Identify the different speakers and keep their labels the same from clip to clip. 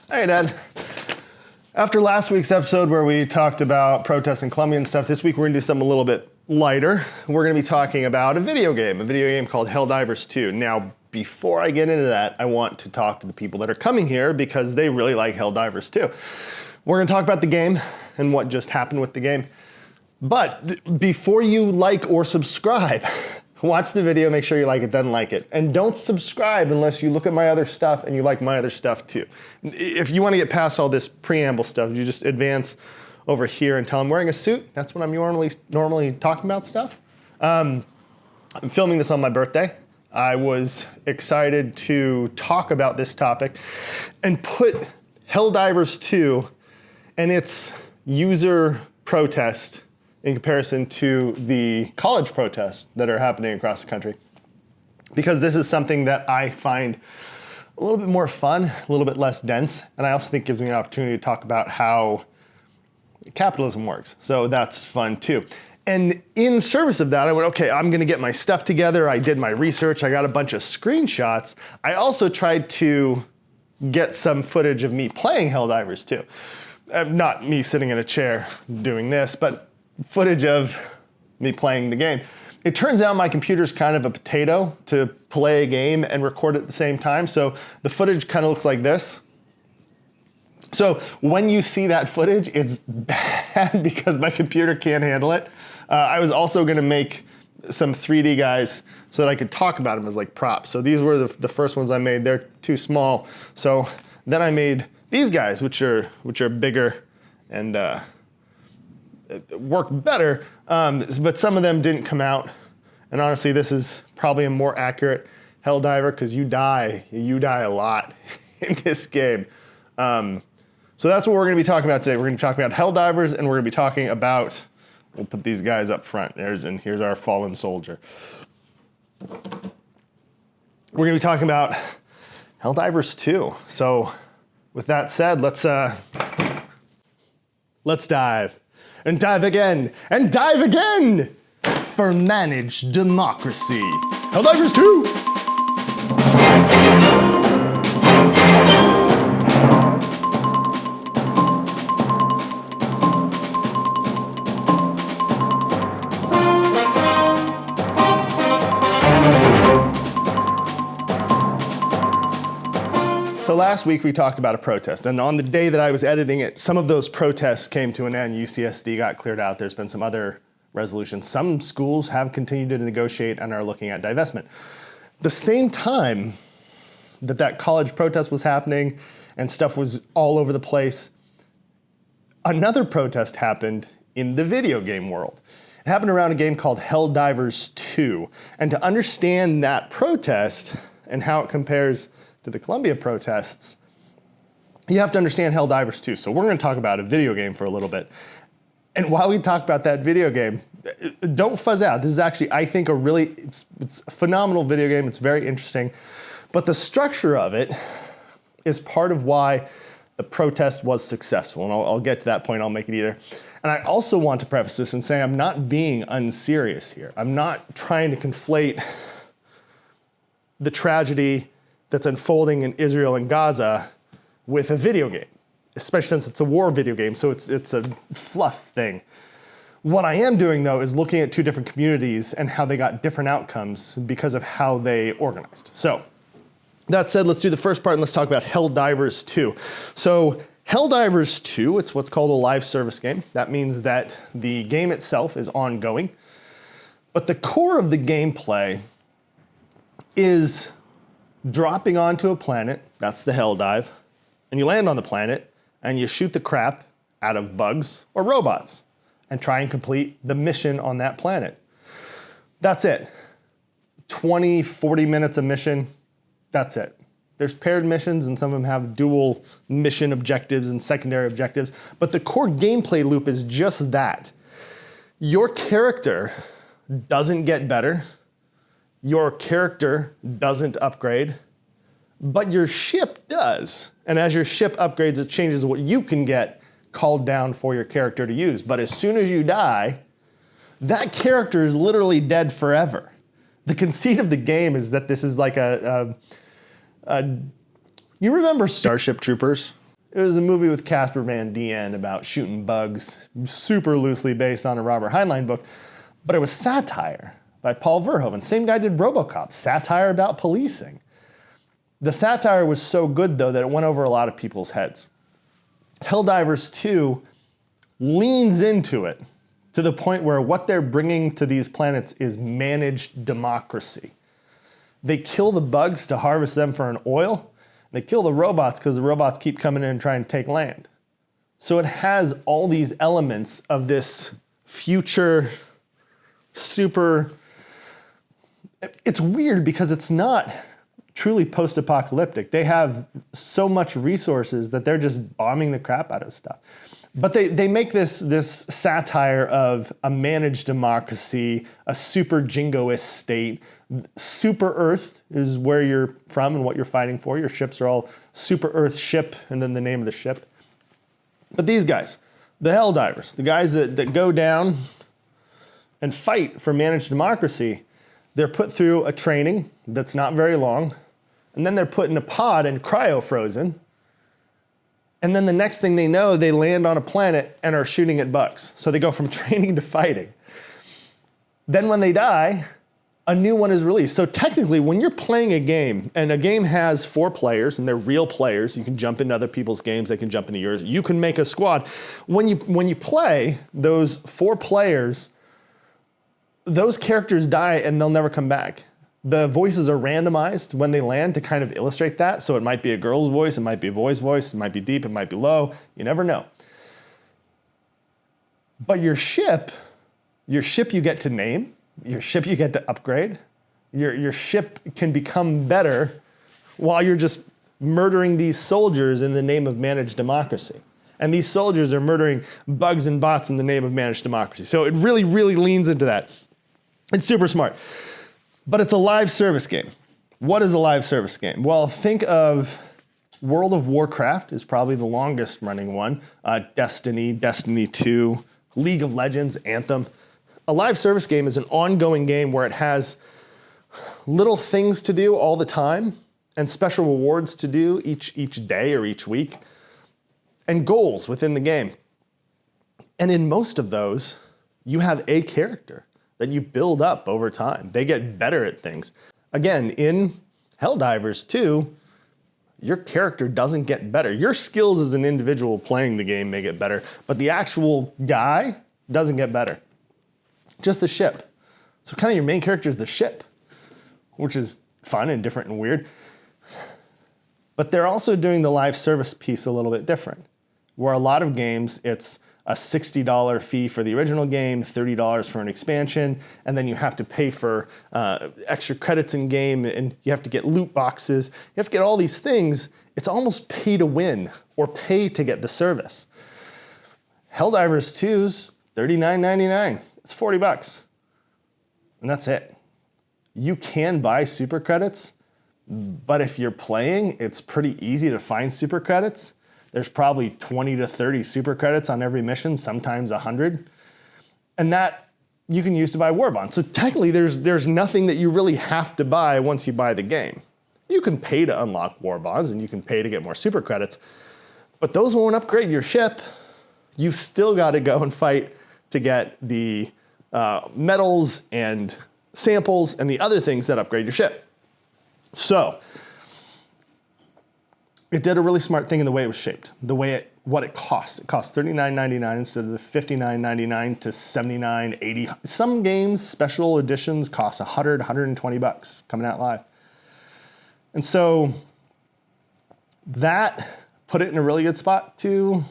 Speaker 1: Hey, Dad. After last week's episode where we talked about protests in Colombia and stuff, this week we're gonna do something a little bit lighter. We're gonna be talking about a video game called Helldivers 2. Now, before I get into that, I want to talk to the people that are coming here because they really like Helldivers 2. We're gonna talk about the game and what just happened with the game. But before you like or subscribe, watch the video, make sure you like it, then like it. And don't subscribe unless you look at my other stuff and you like my other stuff too. If you want to get past all this preamble stuff, you just advance over here until I'm wearing a suit. That's when I'm normally talking about stuff. I'm filming this on my birthday. I was excited to talk about this topic and put Helldivers 2 and its user protest in comparison to the college protests that are happening across the country. Because this is something that I find a little bit more fun, a little bit less dense, and I also think gives me an opportunity to talk about how capitalism works. So that's fun too. And in service of that, I went, okay, I'm gonna get my stuff together. I did my research, I got a bunch of screenshots. I also tried to get some footage of me playing Helldivers 2. Not me sitting in a chair doing this, but footage of me playing the game. It turns out my computer's kind of a potato to play a game and record at the same time, so the footage kind of looks like this. So when you see that footage, it's bad because my computer can't handle it. I was also gonna make some 3D guys so that I could talk about them as like props. So these were the first ones I made. They're too small. So then I made these guys, which are bigger and work better, but some of them didn't come out. And honestly, this is probably a more accurate Helldiver because you die a lot in this game. So that's what we're gonna be talking about today. We're gonna be talking about Helldivers and we're gonna be talking about, we'll put these guys up front. Here's our fallen soldier. We're gonna be talking about Helldivers 2. So with that said, let's dive. And dive again, and dive again for managed democracy. Helldivers 2! So last week we talked about a protest, and on the day that I was editing it, some of those protests came to an end. UCSD got cleared out. There's been some other resolutions. Some schools have continued to negotiate and are looking at divestment. The same time that college protest was happening and stuff was all over the place, another protest happened in the video game world. It happened around a game called Helldivers 2. And to understand that protest and how it compares to the Colombia protests, you have to understand Helldivers 2. So we're gonna talk about a video game for a little bit. And while we talk about that video game, don't fuzz out. This is actually, I think, it's a phenomenal video game. It's very interesting. But the structure of it is part of why the protest was successful. And I'll get to that point, I'll make it either. And I also want to preface this and say I'm not being unserious here. I'm not trying to conflate the tragedy that's unfolding in Israel and Gaza with a video game, especially since it's a war video game, so it's a fluff thing. What I am doing though is looking at two different communities and how they got different outcomes because of how they organized. So that said, let's do the first part and let's talk about Helldivers 2. So Helldivers 2, it's what's called a live service game. That means that the game itself is ongoing, but the core of the gameplay is dropping onto a planet, that's the Helldive, and you land on the planet and you shoot the crap out of bugs or robots and try and complete the mission on that planet. That's it. 20, 40 minutes of mission, that's it. There's paired missions and some of them have dual mission objectives and secondary objectives, but the core gameplay loop is just that. Your character doesn't get better, your character doesn't upgrade, but your ship does. And as your ship upgrades, it changes what you can get called down for your character to use. But as soon as you die, that character is literally dead forever. The conceit of the game is that this is like you remember Starship Troopers? It was a movie with Casper Van Dien about shooting bugs, super loosely based on a Robert Heinlein book, but it was Satire by Paul Verhoeven. Same guy did RoboCop, satire about policing. The satire was so good, though, that it went over a lot of people's heads. Helldivers 2 leans into it to the point where what they're bringing to these planets is managed democracy. They kill the bugs to harvest them for an oil. They kill the robots because the robots keep coming in and trying to take land. So it has all these elements of this future super... It's weird because it's not truly post-apocalyptic. They have so much resources that they're just bombing the crap out of stuff. But they make this satire of a managed democracy, a super jingoist state. Super Earth is where you're from and what you're fighting for. Your ships are all Super Earth ship and then the name of the ship. But these guys, the Helldivers, the guys that go down and fight for managed democracy, they're put through a training that's not very long, and then they're put in a pod and cryo-frozen, and then the next thing they know, they land on a planet and are shooting at bugs. So they go from training to fighting. Then when they die, a new one is released. So technically, when you're playing a game, and a game has 4 players, and they're real players, you can jump into other people's games, they can jump into yours, you can make a squad. When you play those 4 players, those characters die and they'll never come back. The voices are randomized when they land to kind of illustrate that. So it might be a girl's voice, it might be a boy's voice, it might be deep, it might be low. You never know. But your ship you get to name, your ship you get to upgrade, your ship can become better while you're just murdering these soldiers in the name of managed democracy. And these soldiers are murdering bugs and bots in the name of managed democracy. So it really, really leans into that. It's super smart. But it's a live service game. What is a live service game? Well, think of World of Warcraft is probably the longest running one. Destiny, Destiny 2, League of Legends, Anthem. A live service game is an ongoing game where it has little things to do all the time and special rewards to do each day or each week and goals within the game. And in most of those, you have a character that you build up over time. They get better at things. Again, in Helldivers 2, your character doesn't get better. Your skills as an individual playing the game may get better, but the actual guy doesn't get better. Just the ship. So kind of your main character is the ship, which is fun and different and weird. But they're also doing the live service piece a little bit different, where a lot of games, it's a $60 fee for the original game, $30 for an expansion, and then you have to pay for extra credits in game, and you have to get loot boxes. You have to get all these things. It's almost pay to win or pay to get the service. Helldivers 2's $39.99. It's $40, and that's it. You can buy super credits, but if you're playing, it's pretty easy to find super credits. There's probably 20 to 30 super credits on every mission, sometimes 100. And that you can use to buy war bonds. So technically, there's nothing that you really have to buy once you buy the game. You can pay to unlock war bonds, and you can pay to get more super credits, but those won't upgrade your ship. You've still got to go and fight to get the medals and samples and the other things that upgrade your ship. So it did a really smart thing in the way it was shaped, what it cost. It cost $39.99 instead of the $59.99 to $79.80. Some games, special editions, cost $100, $120 coming out live. And so that put it in a really good spot to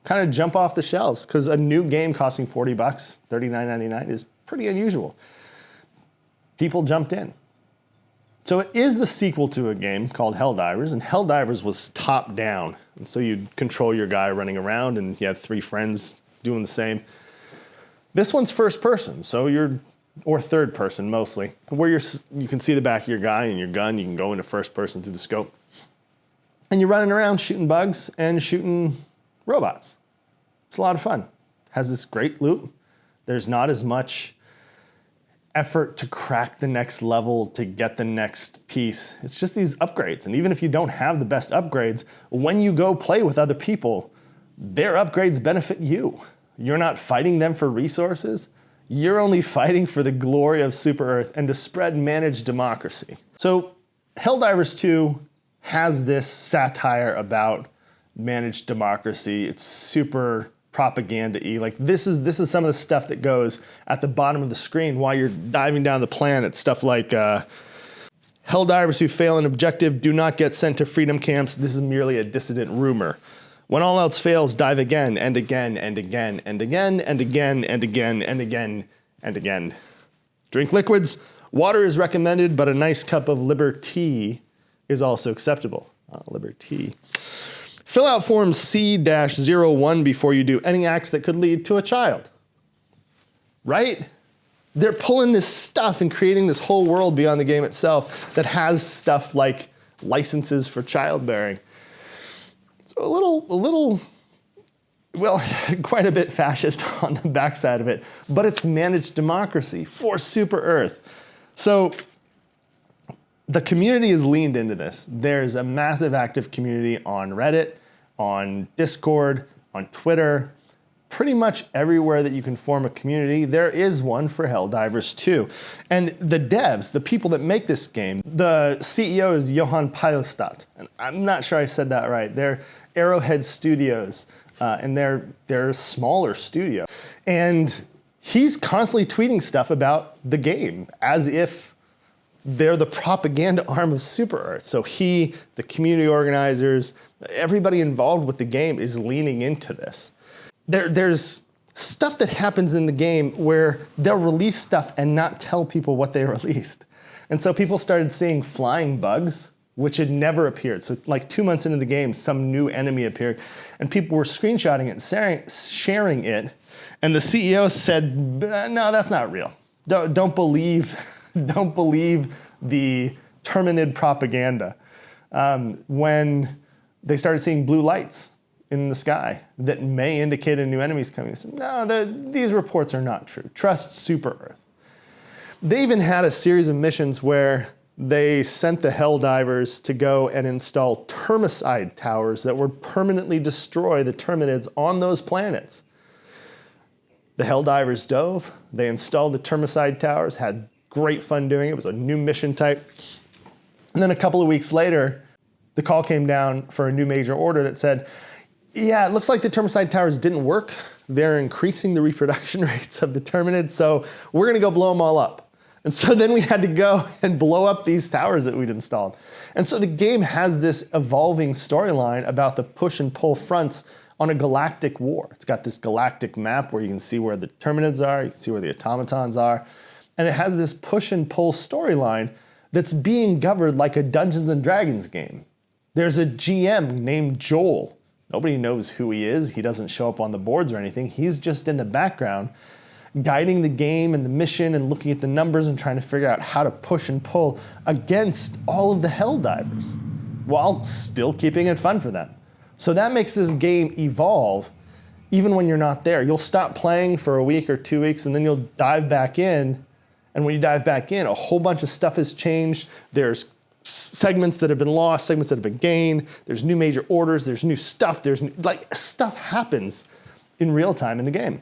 Speaker 1: kind of jump off the shelves, because a new game costing $40, $39.99 is pretty unusual. People jumped in. So it is the sequel to a game called Helldivers, and Helldivers was top down. And so you'd control your guy running around, and you have 3 friends doing the same. This one's first person, or third person mostly, where you can see the back of your guy and your gun. You can go into first person through the scope. And you're running around shooting bugs and shooting robots. It's a lot of fun. Has this great loot. There's not as much effort to crack the next level, to get the next piece. It's just these upgrades. And even if you don't have the best upgrades, when you go play with other people, their upgrades benefit you. You're not fighting them for resources. You're only fighting for the glory of Super Earth and to spread managed democracy. So Helldivers 2 has this satire about managed democracy. It's super propaganda-y. Like this is some of the stuff that goes at the bottom of the screen while you're diving down the planet. Stuff like Helldivers who fail an objective do not get sent to freedom camps. This is merely a dissident rumor. When all else fails, dive again and again and again and again and again and again and again and again. Drink liquids. Water is recommended, but a nice cup of Liberty is also acceptable. Liberty. Fill out form C-01 before you do any acts that could lead to a child. Right? They're pulling this stuff and creating this whole world beyond the game itself that has stuff like licenses for childbearing. So a little, well, quite a bit fascist on the backside of it, but it's managed democracy for Super Earth. So the community has leaned into this. There's a massive active community on Reddit, on Discord, on Twitter, pretty much everywhere that you can form a community, there is one for Helldivers 2. And the devs, the people that make this game, the CEO is Johan Pilestad. And I'm not sure I said that right. They're Arrowhead Studios, and they're a smaller studio. And he's constantly tweeting stuff about the game as if they're the propaganda arm of Super Earth. So he, the community organizers, everybody involved with the game is leaning into this. There's stuff that happens in the game where they'll release stuff and not tell people what they released. And so people started seeing flying bugs, which had never appeared. So like 2 months into the game, some new enemy appeared and people were screenshotting it and sharing it. And the CEO said, no, that's not real. Don't believe the Terminid propaganda. When they started seeing blue lights in the sky that may indicate a new enemy's coming, they said, no, these reports are not true. Trust Super Earth. They even had a series of missions where they sent the Helldivers to go and install termicide towers that would permanently destroy the Terminids on those planets. The Helldivers dove, they installed the termicide towers, had great fun doing it. It was a new mission type. And then a couple of weeks later, the call came down for a new major order that said, yeah, it looks like the termicide towers didn't work. They're increasing the reproduction rates of the Terminids, so we're gonna go blow them all up. And so then we had to go and blow up these towers that we'd installed. And so the game has this evolving storyline about the push and pull fronts on a galactic war. It's got this galactic map where you can see where the Terminids are, you can see where the automatons are, and it has this push and pull storyline that's being governed like a Dungeons and Dragons game. There's a GM named Joel. Nobody knows who he is. He doesn't show up on the boards or anything. He's just in the background, guiding the game and the mission and looking at the numbers and trying to figure out how to push and pull against all of the Helldivers while still keeping it fun for them. So that makes this game evolve even when you're not there. You'll stop playing for a week or 2 weeks and then you'll dive back in. And when you dive back in, a whole bunch of stuff has changed. There's segments that have been lost, segments that have been gained. There's new major orders, there's new stuff. Stuff happens in real time in the game.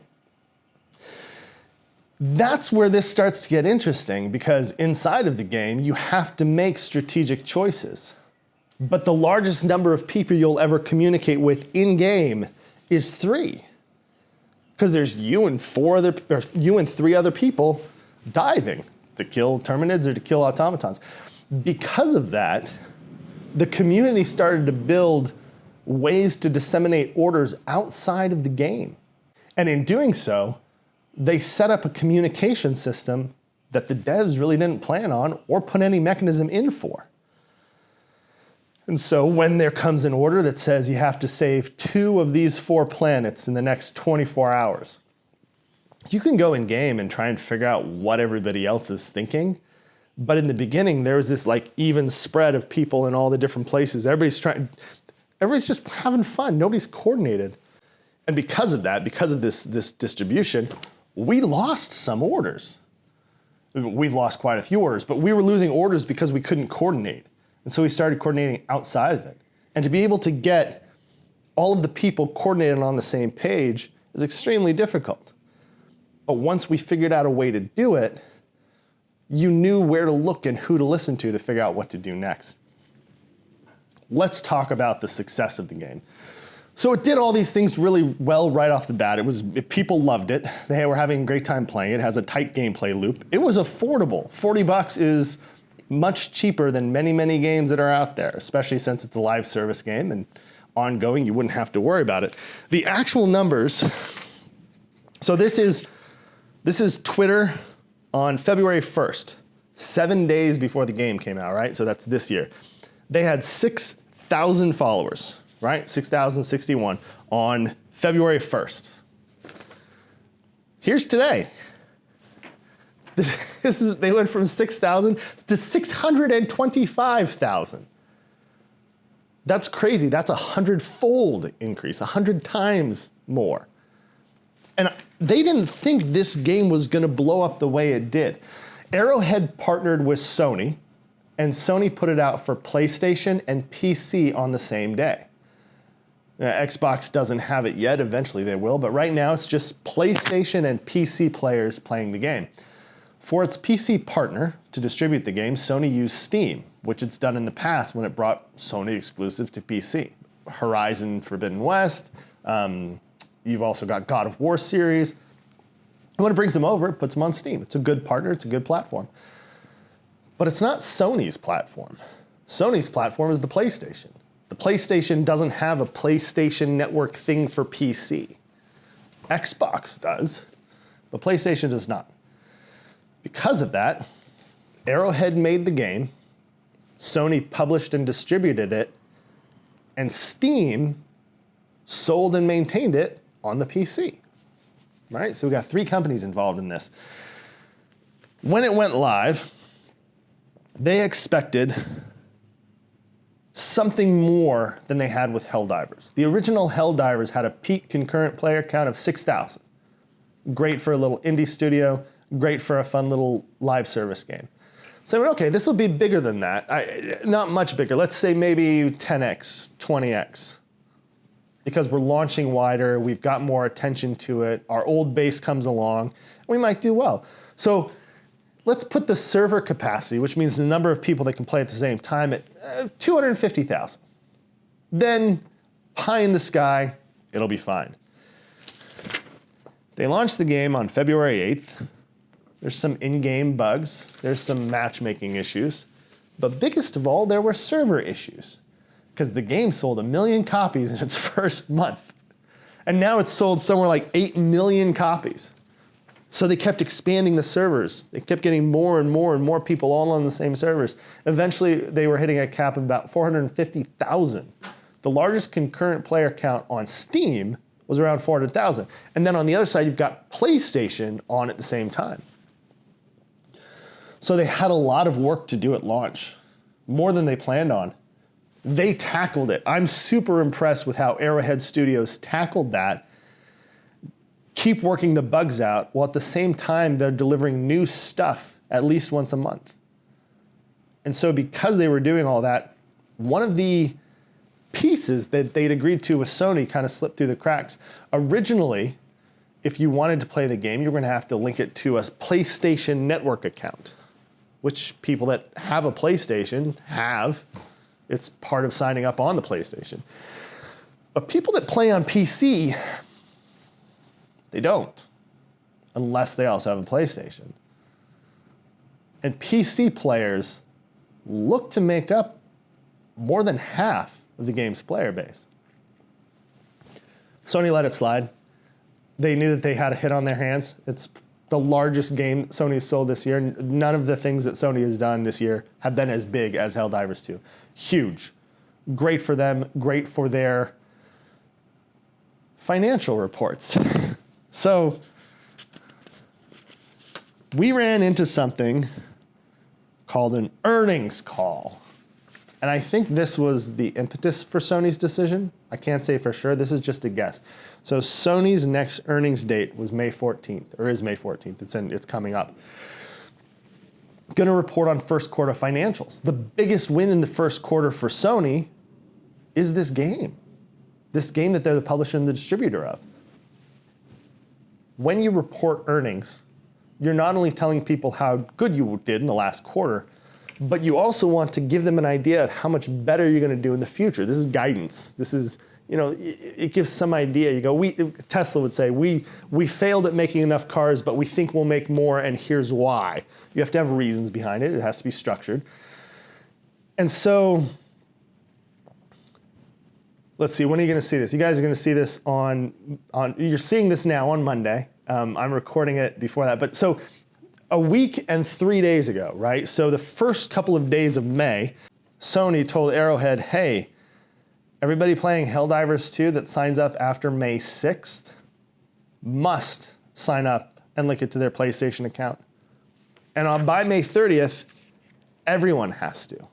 Speaker 1: That's where this starts to get interesting because inside of the game, you have to make strategic choices. But the largest number of people you'll ever communicate with in-game is 3. Because there's you and 3 other people diving to kill Terminids or to kill automatons. Because of that, the community started to build ways to disseminate orders outside of the game. And in doing so, they set up a communication system that the devs really didn't plan on or put any mechanism in for. And so when there comes an order that says you have to save 2 of these 4 planets in the next 24 hours, you can go in game and try and figure out what everybody else is thinking. But in the beginning, there was this like even spread of people in all the different places. Everybody's just having fun. Nobody's coordinated. And because of that, because of this distribution, we lost some orders. We've lost quite a few orders, but we were losing orders because we couldn't coordinate. And so we started coordinating outside of it. And to be able to get all of the people coordinated on the same page is extremely difficult. But once we figured out a way to do it, you knew where to look and who to listen to figure out what to do next. Let's talk about the success of the game. So it did all these things really well right off the bat. People loved it. They were having a great time playing it. It has a tight gameplay loop. It was affordable. $40 is much cheaper than many, many games that are out there, especially since it's a live service game and ongoing, you wouldn't have to worry about it. The actual numbers, so this is Twitter on February 1st, 7 days before the game came out, right? So that's this year. They had 6,000 followers. Right, 6,061 on February 1st. Here's today. They went from 6,000 to 625,000. That's crazy. That's a 100-fold increase, 100 times more. And they didn't think this game was going to blow up the way it did. Arrowhead partnered with Sony, and Sony put it out for PlayStation and PC on the same day. Xbox doesn't have it yet. Eventually they will. But right now it's just PlayStation and PC players playing the game. For its PC partner to distribute the game, Sony used Steam, which it's done in the past when it brought Sony exclusive to PC. Horizon Forbidden West. You've also got God of War series. And when it brings them over, it puts them on Steam. It's a good partner. It's a good platform. But it's not Sony's platform. Sony's platform is the PlayStation. The PlayStation doesn't have a PlayStation Network thing for PC. Xbox does, but PlayStation does not. Because of that, Arrowhead made the game, Sony published and distributed it, and Steam sold and maintained it on the PC. Right? So we got 3 companies involved in this. When it went live, they expected something more than they had with Helldivers. The original Helldivers had a peak concurrent player count of 6,000. Great for a little indie studio, great for a fun little live service game. So, okay, this will be bigger than that. Not much bigger. Let's say maybe 10x, 20x. Because we're launching wider, we've got more attention to it, our old base comes along, we might do well. So let's put the server capacity, which means the number of people that can play at the same time, at 250,000. Then, pie in the sky, it'll be fine. They launched the game on February 8th. There's some in-game bugs. There's some matchmaking issues. But biggest of all, there were server issues. Because the game sold 1 million copies in its first month. And now it's sold somewhere like 8 million copies. So they kept expanding the servers. They kept getting more and more and more people all on the same servers. Eventually, they were hitting a cap of about 450,000. The largest concurrent player count on Steam was around 400,000. And then on the other side, you've got PlayStation on at the same time. So they had a lot of work to do at launch, more than they planned on. They tackled it. I'm super impressed with how Arrowhead Studios tackled that. Keep working the bugs out, while at the same time they're delivering new stuff at least once a month. And so because they were doing all that, one of the pieces that they'd agreed to with Sony kind of slipped through the cracks. Originally, if you wanted to play the game, you were going to have to link it to a PlayStation Network account, which people that have a PlayStation have. It's part of signing up on the PlayStation. But people that play on PC, they don't, unless they also have a PlayStation. And PC players look to make up more than half of the game's player base. Sony let it slide. They knew that they had a hit on their hands. It's the largest game Sony's sold this year. None of the things that Sony has done this year have been as big as Helldivers 2. Huge. Great for them, great for their financial reports. So we ran into something called an earnings call. And I think this was the impetus for Sony's decision. I can't say for sure. This is just a guess. So Sony's next earnings date was May 14th, or is May 14th. It's coming up. going to report on first quarter financials. The biggest win in the first quarter for Sony is this game that they're the publisher and the distributor of. When you report earnings, you're not only telling people how good you did in the last quarter, but you also want to give them an idea of how much better you're going to do in the future. This is guidance. This is, it gives some idea. You go, Tesla would say, we failed at making enough cars, but we think we'll make more, and here's why. You have to have reasons behind it. It has to be structured. And so, let's see, when are you going to see this? You guys are going to see this you're seeing this now on Monday. I'm recording it before that. But so a week and 3 days ago, right? So the first couple of days of May, Sony told Arrowhead, hey, everybody playing Helldivers 2 that signs up after May 6th must sign up and link it to their PlayStation account. And by May 30th, everyone has to.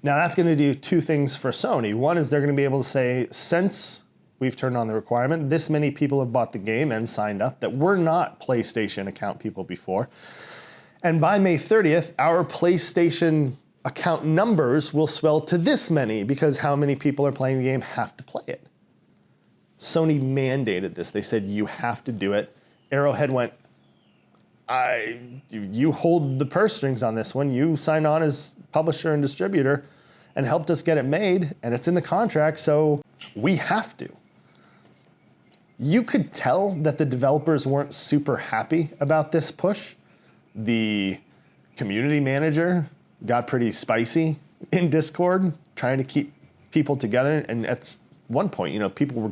Speaker 1: Now that's going to do two things for Sony. One is they're going to be able to say, since we've turned on the requirement, this many people have bought the game and signed up that were not PlayStation account people before. And by May 30th, our PlayStation account numbers will swell to this many because how many people are playing the game have to play it. Sony mandated this. They said, you have to do it. Arrowhead went, you hold the purse strings on this one. You signed on as publisher and distributor and helped us get it made, and it's in the contract, so we have to. You could tell that the developers weren't super happy about this push. The community manager got pretty spicy in Discord, trying to keep people together, and at one point, people were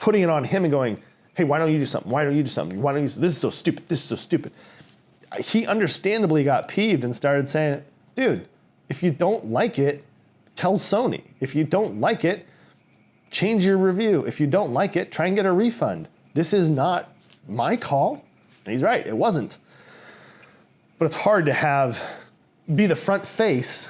Speaker 1: putting it on him and going, hey, why don't you do something? Why don't you do something? Why don't you? This is so stupid. This is so stupid. He understandably got peeved and started saying, dude, if you don't like it, tell Sony. If you don't like it, change your review. If you don't like it, try and get a refund. This is not my call. And he's right, it wasn't. But it's hard to be the front face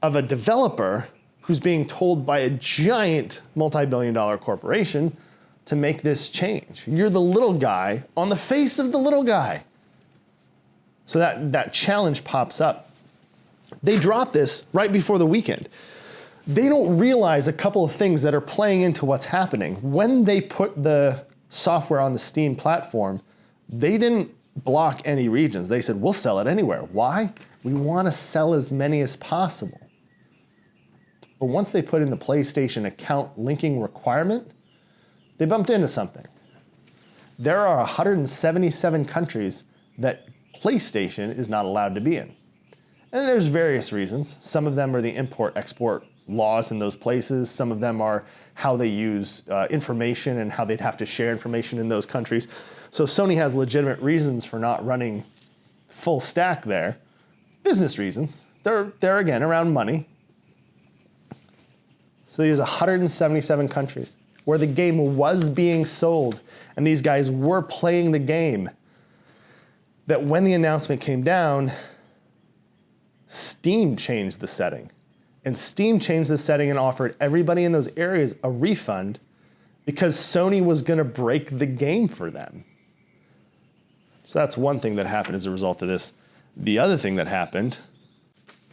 Speaker 1: of a developer who's being told by a giant multi-billion-dollar corporation to make this change. You're the little guy on the face of the little guy. So that challenge pops up. They drop this right before the weekend. They don't realize a couple of things that are playing into what's happening. When they put the software on the Steam platform, they didn't block any regions. They said, we'll sell it anywhere. Why? We want to sell as many as possible. But once they put in the PlayStation account linking requirement, they bumped into something. There are 177 countries that PlayStation is not allowed to be in. And there's various reasons. Some of them are the import-export laws in those places. Some of them are how they use information and how they'd have to share information in those countries. So Sony has legitimate reasons for not running full stack there. Business reasons. They're again, around money. So there's 177 countries where the game was being sold and these guys were playing the game, that when the announcement came down, Steam changed the setting. And Steam changed the setting and offered everybody in those areas a refund because Sony was going to break the game for them. So that's one thing that happened as a result of this. The other thing that happened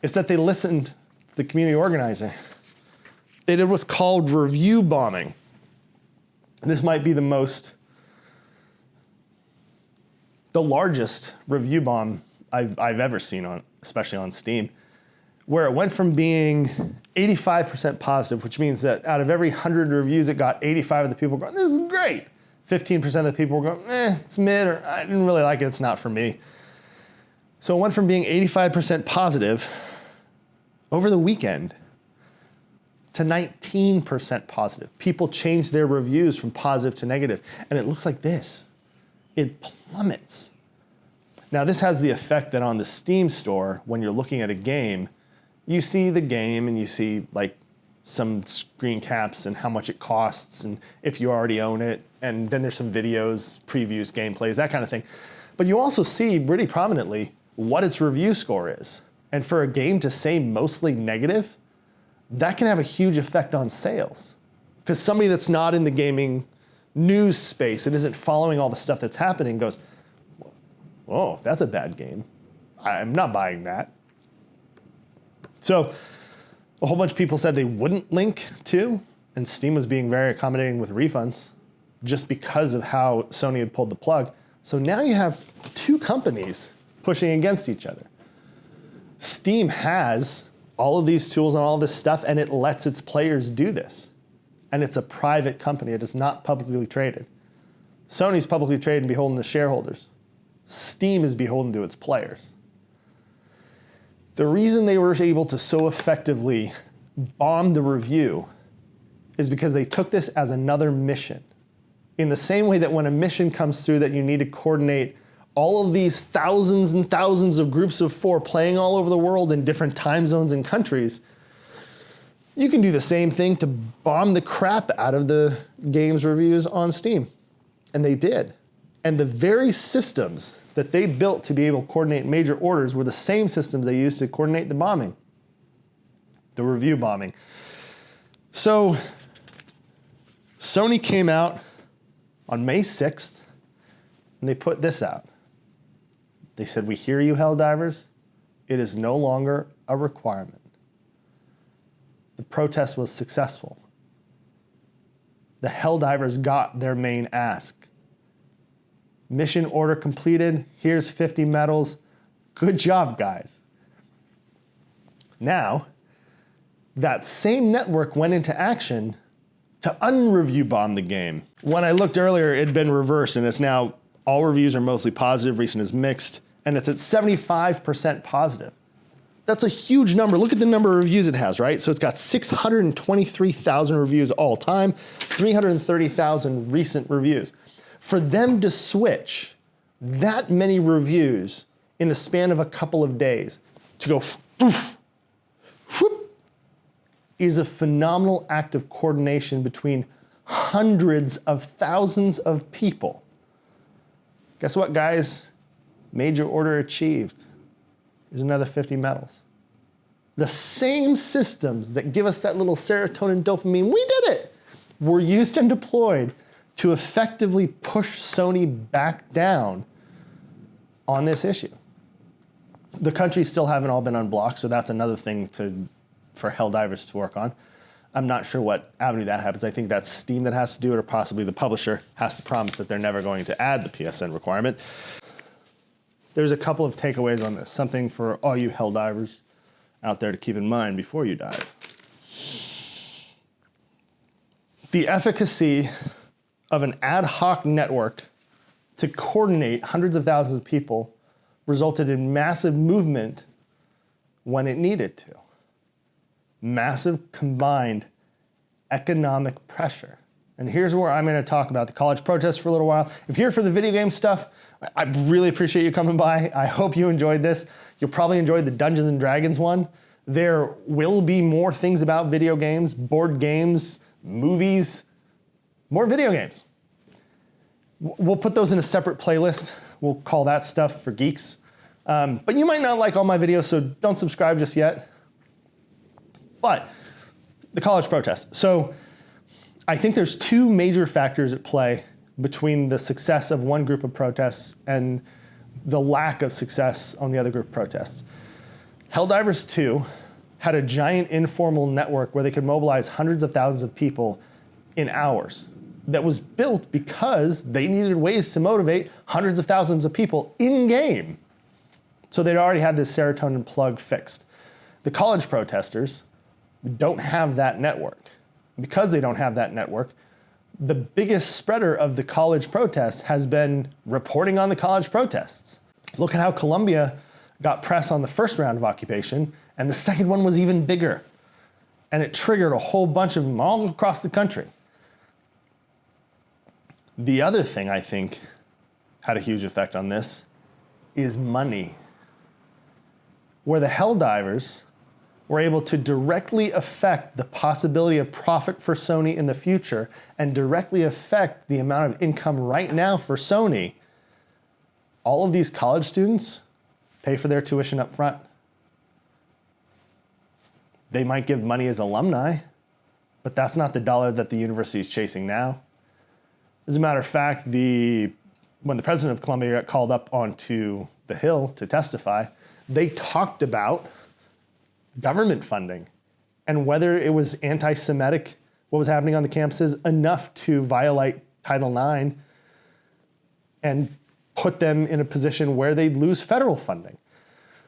Speaker 1: is that they listened to the community organizer. They did what's called review bombing. And this might be the largest review bomb I've ever seen especially on Steam, where it went from being 85% positive, which means that out of every 100 reviews it got, 85 of the people going, this is great. 15% of the people were going, it's mid, or I didn't really like it, it's not for me. So it went from being 85% positive over the weekend to 19% positive. People changed their reviews from positive to negative, and it looks like this. It plummets. Now this has the effect that on the Steam store, when you're looking at a game, you see the game and you see like some screen caps and how much it costs and if you already own it, and then there's some videos, previews, gameplays, that kind of thing. But you also see pretty prominently what its review score is. And for a game to say mostly negative, that can have a huge effect on sales. Because somebody that's not in the gaming news space and isn't following all the stuff that's happening goes, Oh, that's a bad game. I'm not buying that. So a whole bunch of people said they wouldn't link to, and Steam was being very accommodating with refunds just because of how Sony had pulled the plug. So now you have two companies pushing against each other. Steam has all of these tools and all this stuff, and it lets its players do this. And it's a private company. It is not publicly traded. Sony's publicly traded and beholden to shareholders. Steam is beholden to its players. The reason they were able to so effectively bomb the review is because they took this as another mission. In the same way that when a mission comes through that you need to coordinate all of these thousands and thousands of groups of 4 playing all over the world in different time zones and countries, you can do the same thing to bomb the crap out of the game's reviews on Steam. And they did. And the very systems that they built to be able to coordinate major orders were the same systems they used to coordinate the bombing, the review bombing. So Sony came out on May 6th, and they put this out. They said, "We hear you, Helldivers. It is no longer a requirement." The protest was successful. The Helldivers got their main ask. Mission order completed. Here's 50 medals. Good job, guys. Now, that same network went into action to unreview bomb the game. When I looked earlier, it had been reversed, and it's now all reviews are mostly positive, recent is mixed, and it's at 75% positive. That's a huge number. Look at the number of reviews it has, right? So it's got 623,000 reviews all time, 330,000 recent reviews. For them to switch that many reviews in the span of a couple of days, to go whoof, whoop, is a phenomenal act of coordination between hundreds of thousands of people. Guess what, guys? Major order achieved. Here's another 50 medals. The same systems that give us that little serotonin dopamine, we did it, were used and deployed to effectively push Sony back down on this issue. The countries still haven't all been unblocked, so that's another thing for Helldivers to work on. I'm not sure what avenue that happens. I think that's Steam that has to do it, or possibly the publisher has to promise that they're never going to add the PSN requirement. There's a couple of takeaways on this, something for all you Helldivers out there to keep in mind before you dive. The efficacy of an ad hoc network to coordinate hundreds of thousands of people resulted in massive movement when it needed to. Massive combined economic pressure. And here's where I'm going to talk about the college protests for a little while. If you're here for the video game stuff, I really appreciate you coming by. I hope you enjoyed this. You'll probably enjoy the Dungeons and Dragons one. There will be more things about video games, board games, movies, more video games. We'll put those in a separate playlist. We'll call that stuff for geeks. But you might not like all my videos, so don't subscribe just yet. But the college protests. So I think there's two major factors at play between the success of one group of protests and the lack of success on the other group of protests. Helldivers 2 had a giant informal network where they could mobilize hundreds of thousands of people in hours. That was built because they needed ways to motivate hundreds of thousands of people in-game. So they'd already had this serotonin plug fixed. The college protesters don't have that network. Because they don't have that network, the biggest spreader of the college protests has been reporting on the college protests. Look at how Colombia got press on the first round of occupation, and the second one was even bigger. And it triggered a whole bunch of them all across the country. The other thing I think had a huge effect on this is money. Where the Helldivers were able to directly affect the possibility of profit for Sony in the future and directly affect the amount of income right now for Sony, all of these college students pay for their tuition up front. They might give money as alumni, but that's not the dollar that the university is chasing now. As a matter of fact, the when the president of Columbia got called up onto the Hill to testify, they talked about government funding and whether it was anti-Semitic, what was happening on the campuses, enough to violate Title IX and put them in a position where they'd lose federal funding.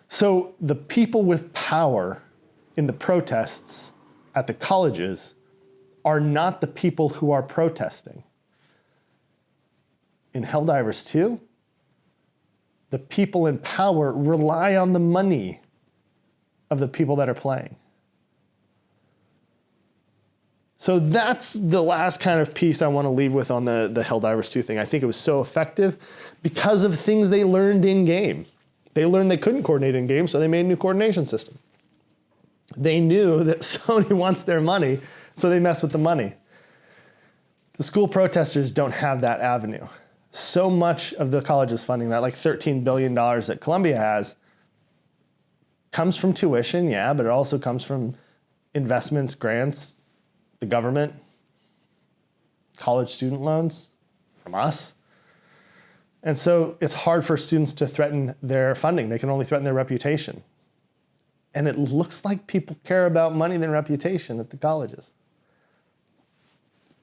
Speaker 1: So the people with power in the protests at the colleges are not the people who are protesting. In Helldivers 2, the people in power rely on the money of the people that are playing. So that's the last kind of piece I want to leave with on the Helldivers 2 thing. I think it was so effective because of things they learned in-game. They learned they couldn't coordinate in-game, so they made a new coordination system. They knew that Sony wants their money, so they mess with the money. The school protesters don't have that avenue. So much of the college's funding, that like $13 billion that Columbia has, comes from tuition, yeah, but it also comes from investments, grants, the government, college student loans from us. And so it's hard for students to threaten their funding. They can only threaten their reputation. And it looks like people care about money than reputation at the colleges.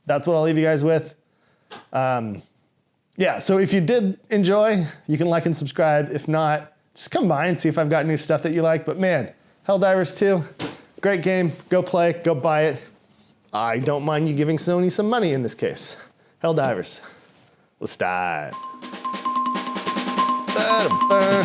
Speaker 1: That's what I'll leave you guys with. Yeah, so if you did enjoy, you can like and subscribe. If not, just come by and see if I've got new stuff that you like. But man, Helldivers 2, great game. Go play, go buy it. I don't mind you giving Sony some money in this case. Helldivers, let's dive. Ba-da-ba.